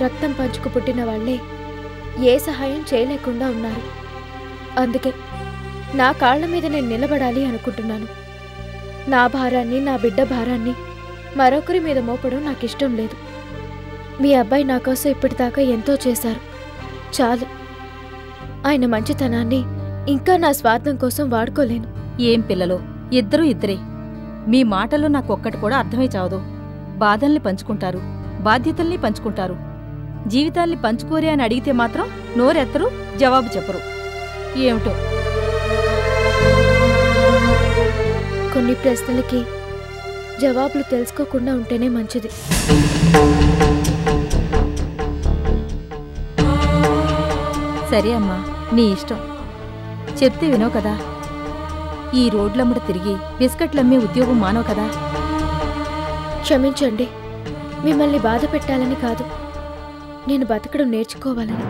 రక్తం పంచుకు పుట్టిన వాళ్లే ఏ సహాయం చేయలేకుండా ఉన్నారు. అందుకే నా కాళ్ల మీద నేను నిలబడాలి అనుకుంటున్నాను. నా భారాన్ని, నా బిడ్డ భారాన్ని మరొకరి మీద మోపడం నాకిష్టం లేదు. మీ అబ్బాయి నా కోసం ఇప్పటిదాకా ఎంతో చేశారు. చాలు. ఆయన మంచితనాన్ని ఇంకా నా స్వార్థం కోసం వాడుకోలేను. ఏం పిల్లలు, ఇద్దరూ ఇద్దరే. మీ మాటల్లో నాకొక్కటి కూడా అర్థమై చావదు. బాధల్ని పంచుకుంటారు, బాధ్యతల్ని పంచుకుంటారు. జీవితాల్ని పంచుకోరే అని అడిగితే మాత్రం నోరెత్తరు, జవాబు చెప్పరు. ఏమిటో కొన్ని ప్రశ్నలకి జవాబులు తెలుసుకోకుండా ఉంటేనే మంచిది. సరే అమ్మా, నీ ఇష్టం. చెప్తే వినవు కదా. ఈ రోడ్లమ్మడ తిరిగి బిస్కెట్లమ్మే ఉద్యోగం మానవు కదా. క్షమించండి, మిమ్మల్ని బాధ పెట్టాలని కాదు, నేను బతకడం నేర్చుకోవాలని.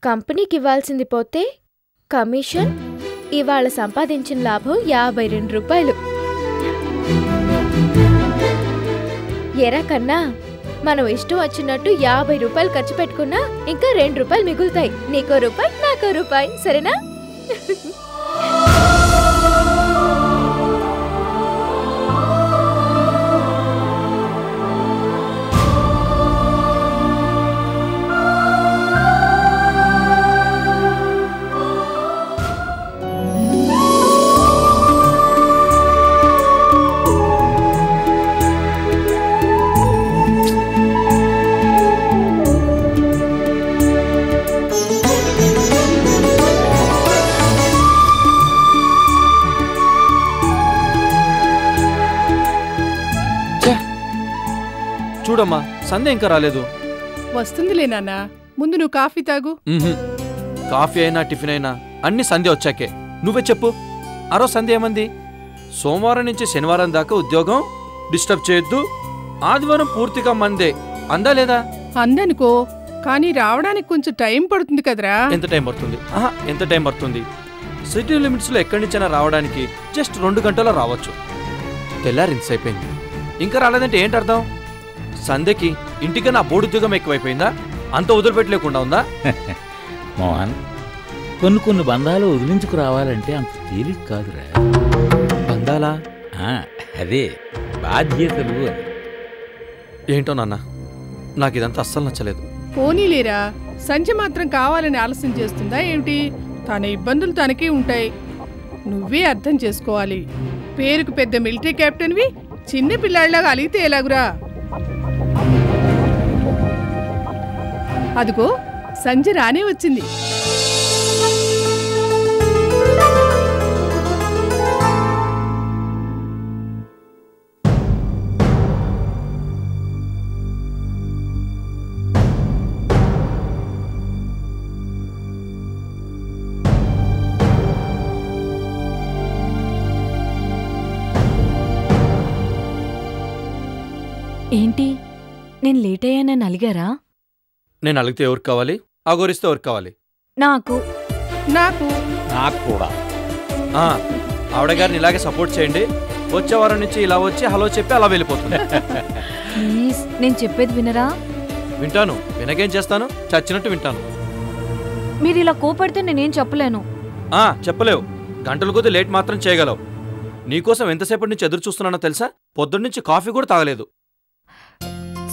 కంపెనీకి ఇవ్వాల్సింది పోతే కమిషన్, ఇవాళ సంపాదించిన లాభం 52 రూపాయలు. ఎరా కన్నా, మనం ఇష్టం వచ్చినట్టు 50 రూపాయలు ఖర్చు పెట్టుకున్నా ఇంకా 2 రూపాయలు మిగులుతాయి. నీకో రూపాయి, నాకో రూపాయి, సరేనా? చూడమ్మా, సంధ్య ఇంకా రాలేదు. వస్తుందిలే నాన్న, ముందు నువ్వు కాఫీ తాగు. కాఫీ అయినా టిఫిన్ అయినా అన్ని సంధ్య వచ్చాకే. నువ్వే చెప్పు, అరో సంధ్య ఏమంది? సోమవారం నుంచి శనివారం దాకా ఉద్యోగం, డిస్టర్బ్ చేయొద్దు, ఆదివారం పూర్తిగా మందే అందా లేదా? అందనుకో, కానీ రావడానికి కొంచెం టైం పడుతుంది కదరా. ఎంత టైం పడుతుంది? ఎంత టైం పడుతుంది? సిటీ లిమిట్స్ లో ఎక్కడి నుంచైనా రావడానికి జస్ట్ 2 గంటల్లో రావచ్చు. తెల్లారింత అయిపోయింది, ఇంకా రాలేదంటే ఏంటి అర్థం? సంధ్యకి ఇంటికి నా బోర్డు ఉద్యోగం ఎక్కువైపోయిందా? అంత వదిలిపెట్టలేకుండా ఉందా? మోహన్, కొన్ని బంధాలు వదిలించుకు రావాలంటే అంత తేలిక కాదురా. బంధాలా? అదే బాధ్యతలు అని. ఏంటో నాన్న, నాకు ఇదంతా అస్సలు నచ్చలేదు. పోనీలేరా, సంజయ్ మాత్రం కావాలని ఆలస్యం చేస్తుందా ఏమిటి? తన ఇబ్బందులు తనకే ఉంటాయి, నువ్వే అర్థం చేసుకోవాలి. పేరుకు పెద్ద మిలిటరీ కెప్టెన్వి చిన్న పిల్లాడిలాగా అలిగితే ఎలాగురా? అదిగో సంజయ్ రానే వచ్చింది. ఏంటి, నేను లేట్ అయ్యానని అలిగారా? నేను అలిగితే ఎవరికి కావాలి? అగోరిస్తే ఎవరికి కావాలి? నాకు నాకు నాకు కూడా. ఆవిడ గారిని ఇలాగే సపోర్ట్ చేయండి. వచ్చే వారం నుంచి ఇలా వచ్చి హలో చెప్పి అలా వెళ్ళిపోతుంది. ప్లీజ్, నేను చెప్పేది వినరా? వింటాను, వినకేం చేస్తాను? చచ్చినట్టు వింటాను. మీరు ఇలా కోపడితే నేనేం చెప్పలేను. చెప్పలేవు, గంటల కొద్ది లేట్ మాత్రం చేయగలవు. నీకోసం ఎంతసేపటి నుంచి ఎదురు చూస్తున్నానో తెలుసా? పొద్దున్నుంచి కాఫీ కూడా తాగలేదు.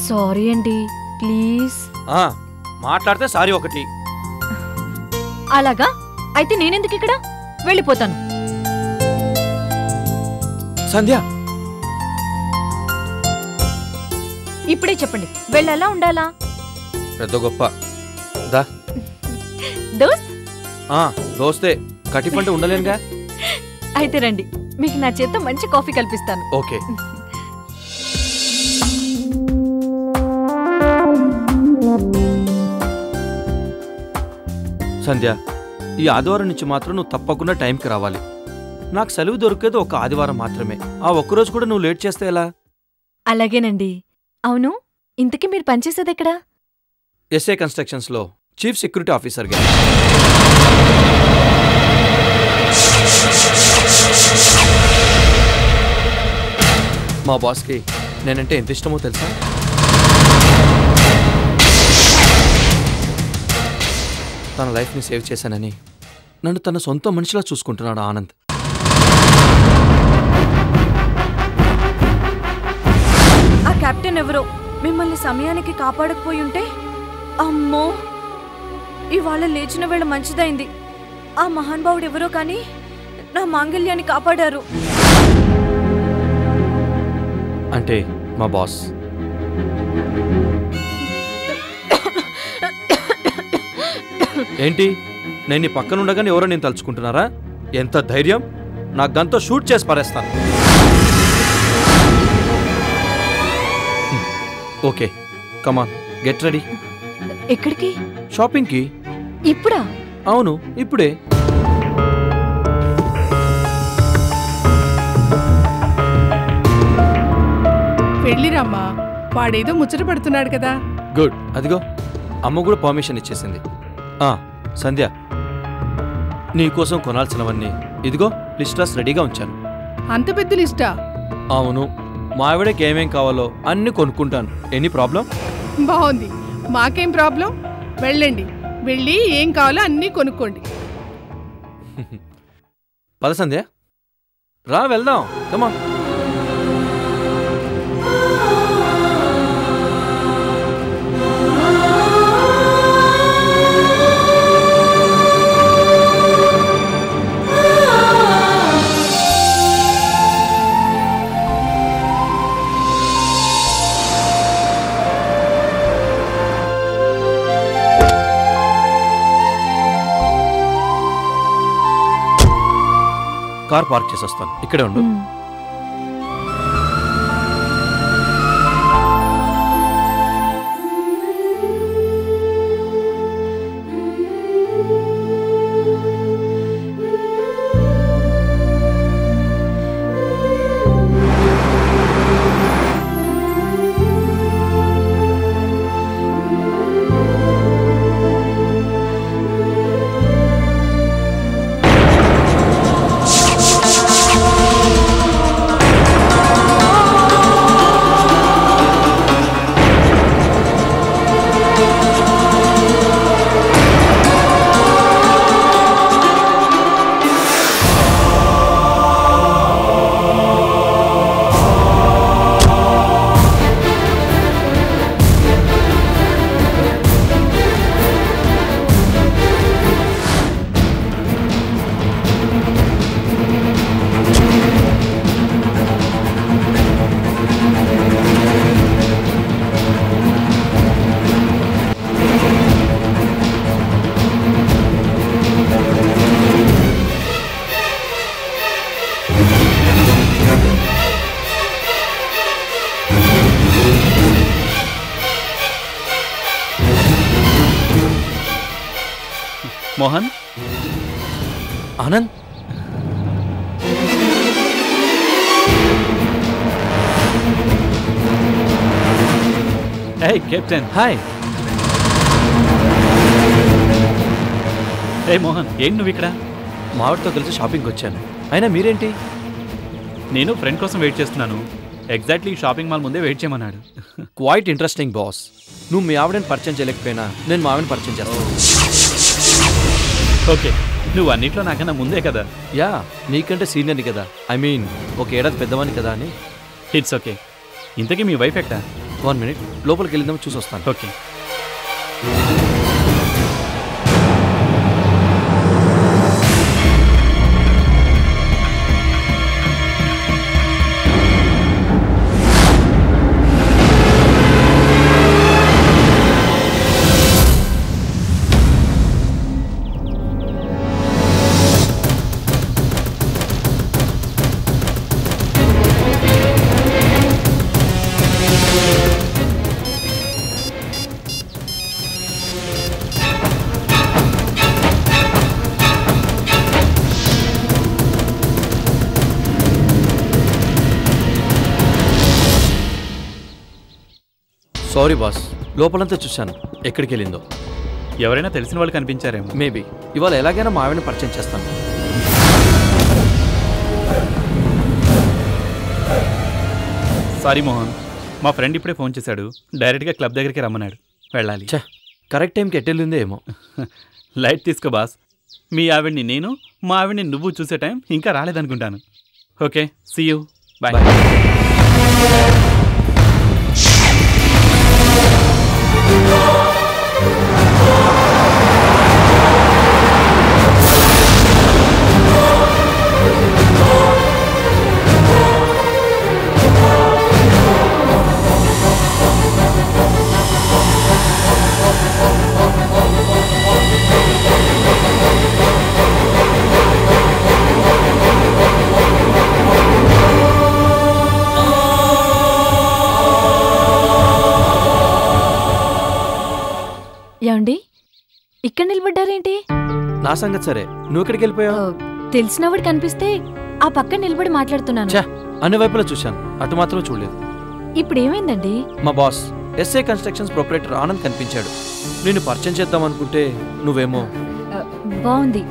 సారీ అండి, ప్లీజ్. మాట్లాడితే సారీ ఒకటి. అలాగా? అయితే నేనెందుకు ఇక్కడ? వెళ్ళిపోతాను. సంధ్య, ఇప్పుడే చెప్పండి, వెళ్ళాలా ఉండాలా? పెద్ద గొప్ప దా. దోస్త్? దోస్తే, కటిపంటే ఉండలేనుగా. అయితే రండి, మీకు నా చేత మంచి కాఫీ కల్పిస్తాను. ఓకే. సంధ్య, ఈ ఆదివారం నుంచి మాత్రం నువ్వు తప్పకుండా టైంకి రావాలి. నాకు సెలవు దొరికేది ఒక ఆదివారం మాత్రమే. ఆ ఒక్కరోజు కూడా నువ్వు లేట్ చేస్తే ఎలా? అలాగేనండి. అవును, ఇంతకీ మీరు పనిచేసేదెక్కడా? ఎస్ఏ కన్స్ట్రక్షన్స్లో చీఫ్ సెక్యూరిటీ ఆఫీసర్గా. మా బాస్కి నేనంటే ఎంత ఇష్టమో తెలుసా? తన లైఫ్ని సేవ్ చేశానని నన్ను తన సొంత మనిషిలా చూసుకుంటున్నాడు ఆనంద్. ఆ కెప్టెన్ ఎవరో మిమ్మల్ని సమయానికి కాపాడకపోయుంటే, అమ్మో, ఇవాళ లేచిన వేళ మంచిదైంది. ఆ మహానుభావుడు ఎవరో కానీ నా మాంగళ్యాన్ని కాపాడారు. అంటే మా బాస్. ఏంటి, నేను నీ పక్కనుండగానే ఎవరో నేను తలుచుకుంటున్నారా? ఎంత ధైర్యం! నా గన్తో షూట్ చేసి పారేస్తాను. ఓకే, కమాన్, గెట్ రెడీ. ఎక్కడికి? షాపింగ్కి. ఇప్పుడా? అవును, ఇప్పుడే. వెళ్ళిరమ్మా, వాడేదో ముచ్చట పడుతున్నాడు కదా. గుడ్. అదిగో అమ్మ కూడా పర్మిషన్ ఇచ్చేసింది. సంధ్య, నీకోసం కొనాల్సినవన్నీ ఇదిగో లిస్టర్స్ రెడీగా ఉంచాను. అంత పెద్ద లిస్టా? అవును, మా ఆవిడకి ఏమేం కావాలో అన్నీ కొనుక్కుంటాను. Any problem? బాగుంది, మాకేం ప్రాబ్లం. వెళ్ళండి, వెళ్ళి ఏం కావాలో అన్నీ కొనుక్కోండి. పద సంధ్య, రా వెళ్దాం. కమా. కార్ పార్క్ చేసి వస్తాను, ఇక్కడే ఉండు. మోహన్. ఆనంద్, హే కెప్టెన్. హాయ్. హే మోహన్, ఏంటి నువ్వు ఇక్కడ? మావిడితో కలిసి షాపింగ్కి వచ్చాను. అయినా మీరేంటి? నేను ఫ్రెండ్ కోసం వెయిట్ చేస్తున్నాను. ఎగ్జాక్ట్లీ షాపింగ్ మాల్ ముందే వెయిట్ చేయమన్నాడు. Quite interesting boss. నువ్వు మీ ఆవిడని పరిచయం చేయలేకపోయినా నేను మా ఆవిడని పరిచయం చేస్తాను. ఓకే, నువ్వు అన్నిట్లో నాకన్నా ముందే కదా. యా, నీకంటే సీనియర్ని కదా. ఐ మీన్ ఒక ఏడాది పెద్దవాని కదా అని. It's okay. ఇంతకీ మీ వైఫ్ ఎక్కడా? 1 minute, లోపలికి వెళ్దాం, చూసి వస్తాను. ఓకే. సారీ బాస్, లోపలంతా చూశాను, ఎక్కడికి వెళ్ళిందో. ఎవరైనా తెలిసిన వాళ్ళు కనిపించారేమో. మేబీ. ఇవాళ ఎలాగైనా మా ఆవిడని పరిచయం చేస్తాను. సారీ మోహన్, మా ఫ్రెండ్ ఇప్పుడే ఫోన్ చేశాడు. డైరెక్ట్గా క్లబ్ దగ్గరికి రమ్మన్నాడు. వెళ్ళాలి. చా, కరెక్ట్ టైంకి ఎట్టెళ్ళిందో ఏమో. లైట్ తీసుకో బాస్. మీ ఆవిడ్ని నేను, మా ఆవిడ్ని నువ్వు చూసే టైం ఇంకా రాలేదనుకుంటాను. Okay, see you, bye. ఏమండి, ఇక్కడ నిలబడ్డారేంటి? నా సంగతి సరే, నువ్వు ఎక్కడికి వెళ్ళిపోయావు? తెలిసినవాడు కనిపిస్తే ఆ పక్క నిలబడి మాట్లాడుతున్నాను. చా, అన్ని వైపులా చూశాను, అటు మాత్రం చూడలేదు. ఇప్పుడు ఏమైందండి? మా boss S A constructions proprietor Anand కనిపించాడు. నిన్ను పరిచయం చేద్దాం అనుకుంటే నువ్వేమో. బాగుంది.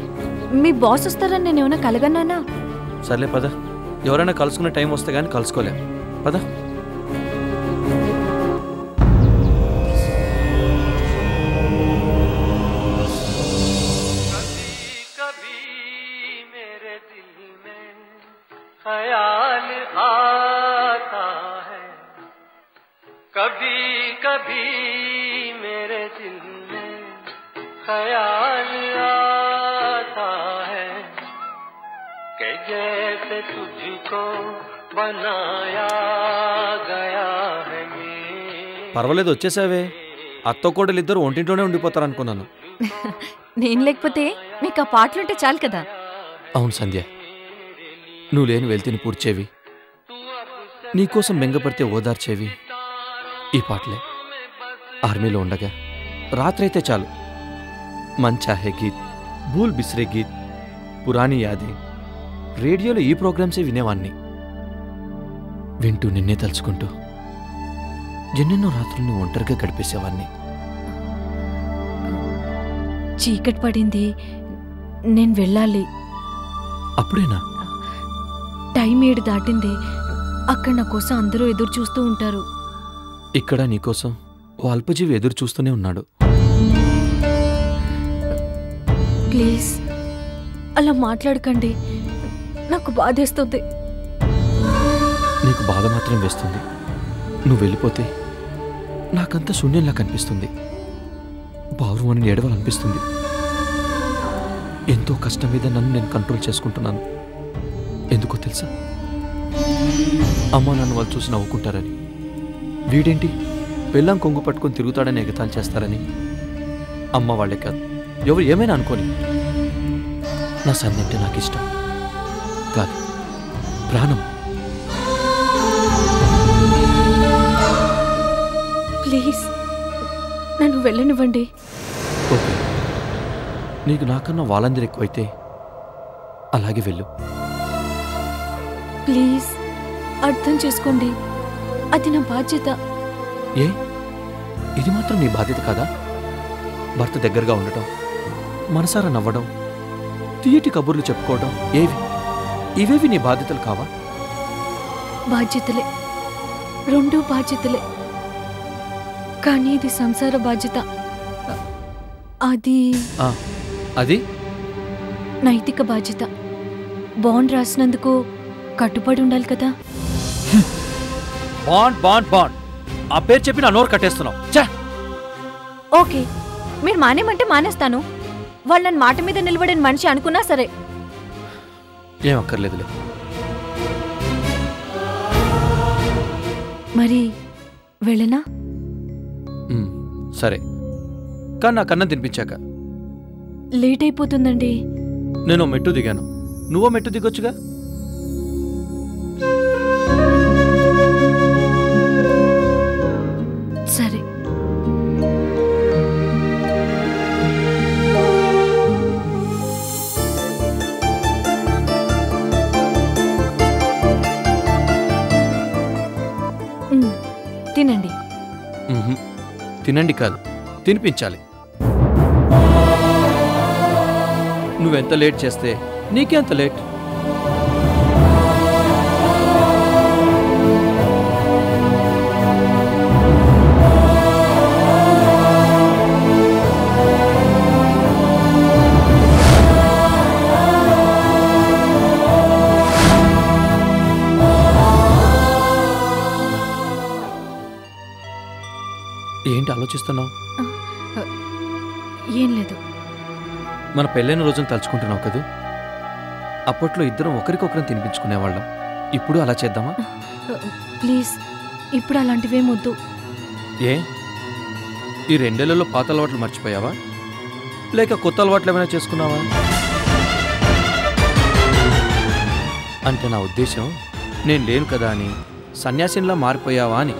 మీ బాస్ వస్తారని నేను ఏమైనా కలగన్నానా? సర్లే పద, ఎవరైనా కలుసుకునే టైం వస్తే గానీ కలుసుకోలేం. పద. ख्याल आता है कभी कभी मेरे दिल में ख्याल आता है कि जैसे तुझको बनाया गया है। పర్వాలేదు, వచ్చేసావే. అత్తో కోడలు ఇద్దరు ఒంటింట్లోనే ఉండిపోతారు అనుకున్నాను. నేను లేకపోతే మీకు ఆ పాటలుంటే చాలు కదా. అవును సంధ్య, నువ్వు లేని వెళ్తిని పూడ్చేవి, నీకోసం బెంగపడితే ఓదార్చేవి ఈ పాటలే. ఆర్మీలో ఉండగా రాత్రైతే చాలు మన్ చాహే గీత్, భూల్ బిస్రే గీత్, పురాణి యాదే, రేడియోలో ఈ ప్రోగ్రామ్సే వినేవాణ్ణి. వింటూ నిన్నే తలుచుకుంటూ ఎన్నెన్నో రాత్రుల్ని ఒంటరిగా గడిపేసేవాణ్ణి. చీకటి పడింది, నేను వెళ్ళాలి. అప్పుడేనా? టైం 7 దాటింది. అక్కడ నా కోసం అందరూ ఎదురు చూస్తూ ఉంటారు. ఇక్కడ నీకోసం ఓ అల్పజీవి ఎదురు చూస్తూనే ఉన్నాడు. ప్లీజ్ అలా మాట్లాడకండి, నాకు బాధేస్తుంది. నీకు బాధ మాత్రం వేస్తుంది. నువ్వు వెళ్ళిపోతే నాకంతా శూన్యంలా కనిపిస్తుంది. బావురుమని ఏడవాలనిపిస్తుంది. ఎంతో కష్టం మీద నన్ను నేను కంట్రోల్ చేసుకుంటున్నాను. ఎందుకో తెలుసా? అమ్మ నన్ను వాళ్ళు చూసి నవ్వుకుంటారని, వీడేంటి పెళ్ళాం కొంగు పట్టుకొని తిరుగుతాడని ఎగతాలు చేస్తారని. అమ్మ వాళ్ళే కాదు, ఎవరు ఏమైనా అనుకోని, నా సన్ని అంటే నాకు ఇష్టం కాదు, ప్రాణం. ప్లీజ్ నన్ను వెళ్ళనివ్వండి. ఓకే, నీకు నాకన్నా వాళ్ళందరూ ఎక్కువైతే అలాగే వెళ్ళు. ప్లీజ్ అర్థం చేసుకోండి, అది నా బాధ్యత. ఏ, ఇది మాత్రం నీ బాధ్యత కాదా? భర్త దగ్గరగా ఉండటం, మనసారా నవ్వడం, తీయటి కబుర్లు చెప్పుకోవడం, ఇవేవి నీ బాధ్యతలు కావా? బాధ్యతలే, 2 బాధ్యతలే. కానీ ఇది సంసార బాధ్యత. అది నైతిక బాధ్యత. బాండ్ రాసినందుకు కట్టుబడి ఉండాలి కదా. బాండ్ బాండ్ బాండ్ ఆ పేరు చెప్పి నా నోరు కట్టేస్తున్నావు. ఓకే, మీరు మానేమంటే మానేస్తాను. వాళ్ళు నన్ను మాట మీద నిలబడిన మనిషి అనుకున్నా సరే. ఏం అక్కర్లేదులే. మరి వెళ్ళనా? సరే, కానీ నా కన్నం తినిపించాక. లేట్ అయిపోతుందండి. నేను మెట్టు దిగాను, నువ్వో మెట్టు దిగొచ్చుగా. సరే. తినండి. తినండి కాదు, తినిపించాలి. నువ్వెంత లేట్ చేస్తే నీకే అంత లేట్. ఏంటి ఆలోచిస్తున్నావు? ఏం లేదు. మన పెళ్ళైన రోజును తలుచుకుంటున్నావు కదూ? అప్పట్లో ఇద్దరం ఒకరికొకరం తినిపించుకునేవాళ్ళం. ఇప్పుడు అలా చేద్దామా? ప్లీజ్, ఇప్పుడు అలాంటివేం వద్దు. ఏ, ఈ 2 ఏళ్లలో పాత అలవాట్లు మర్చిపోయావా, లేక కొత్త అలవాట్లు ఏమైనా చేసుకున్నావా? అంటే నా ఉద్దేశం, నేను లేను కదా అని సన్యాసినిలా మారిపోయావా అని.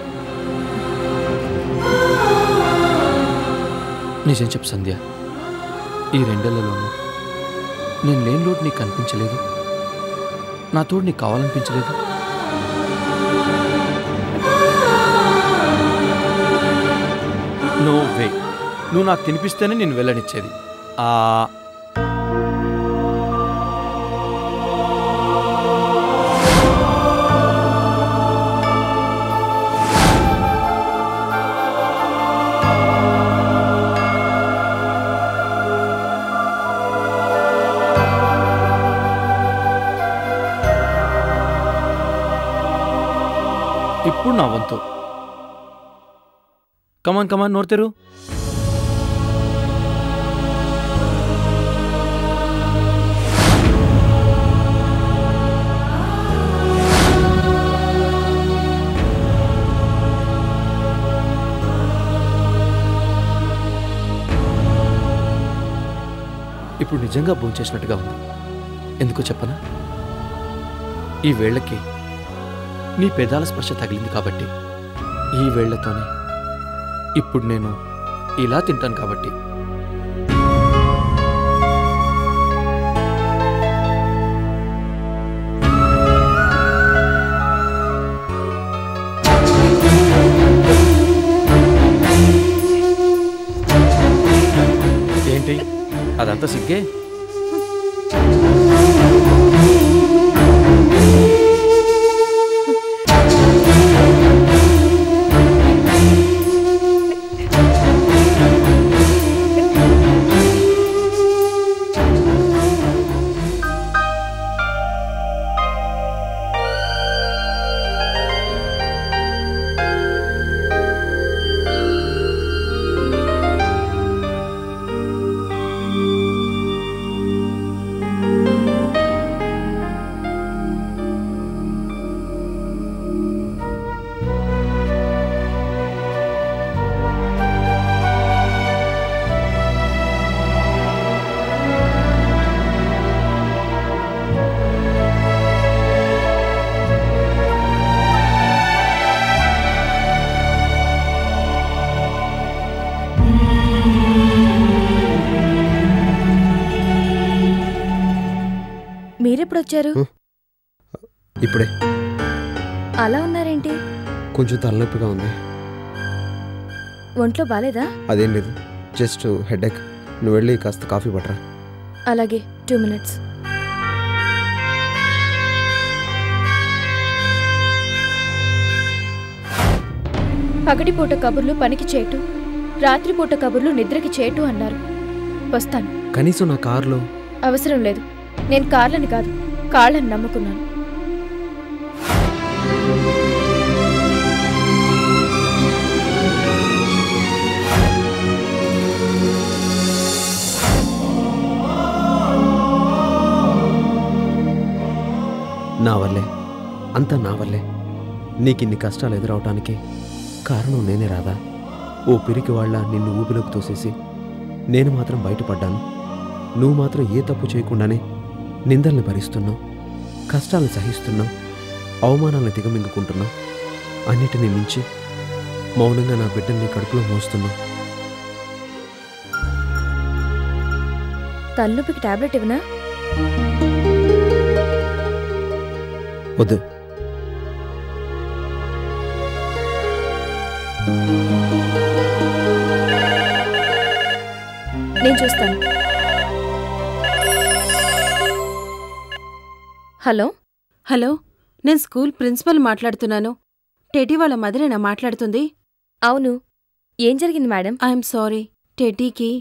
నిజం చెప్పు సంధ్య, ఈ 2 ఏళ్లలోనూ నేను లేని లోటు నీకు కనిపించలేదు? నా తోడు నీకు కావాలనిపించలేదు? No way. నువ్వు నాకు తినిపిస్తేనే నేను వెళ్ళనిచ్చేది. ఇప్పుడు నా వంతు. కమాన్ కమాన్, నోరు తెరు. ఇప్పుడు నిజంగా భోంచేసినట్టుగా ఉంది. ఎందుకో చెప్పనా? ఈ వేళ్లకి నీ పెదాల స్పర్శ తగిలింది కాబట్టి, ఈ వేళ్లతోనే ఇప్పుడు నేను ఇలా తింటాను కాబట్టి. ఏంటి అదంతా సిగ్గే? మీరెప్పుడొచ్చారు? ఇప్పుడే. అలా ఉన్నారేంటి? కొంచెం తలనొప్పిగా ఉంది. ఒంట్లో బాలేదా? అదేం లేదు, జస్ట్ హెడేక్. నువ్వు వెళ్ళి కాస్త కాఫీ పట్టరా. అలాగే, 2 minutes. పగటిపూట కబుర్లు పనికి చేటు, రాత్రిపూట కబుర్లు నిద్రకి చేటు అన్నారు. వస్తాను. కనీసం నా కారులో. అవసరం లేదు. నేను కార్లని కాదు, కాళ్ళని నమ్ముకున్నాను. నా వల్లే, అంతా నా వల్లే. నీకిన్ని కష్టాలు ఎదురవటానికి కారణం నేనే రాదా? ఓ పిరికి వాళ్ళ నిన్ను ఊపిలోకి తోసేసి నేను మాత్రం బయటపడ్డాను. నువ్వు మాత్రం ఏ తప్పు చేయకుండానే నిందల్ని భరిస్తున్నావు, కష్టాలను సహిస్తున్నావు, అవమానాలను దిగమింగుకుంటున్నావు. అన్నిటినీ మించి మౌనంగా నా బిడ్డల్ని కడుపులో మోస్తున్నావు. తలనొప్పికి టాబ్లెట్ ఇవ్వనా? వద్దు. నేను చూస్తాను. హలో హలో, నేను స్కూల్ ప్రిన్సిపల్ మాట్లాడుతున్నాను. టెటీ వాళ్ళ మదరేనా మాట్లాడుతుంది? అవును, ఏం జరిగింది మేడం? ఐఎమ్ సారీ, టెటీకి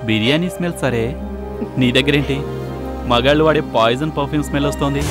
బిర్యానీ స్మెల్ సరే, నీ దగ్గరేంటి మగాళ్ళు వాడే పాయిజన్ పర్ఫ్యూమ్ స్మెల్ వస్తోంది?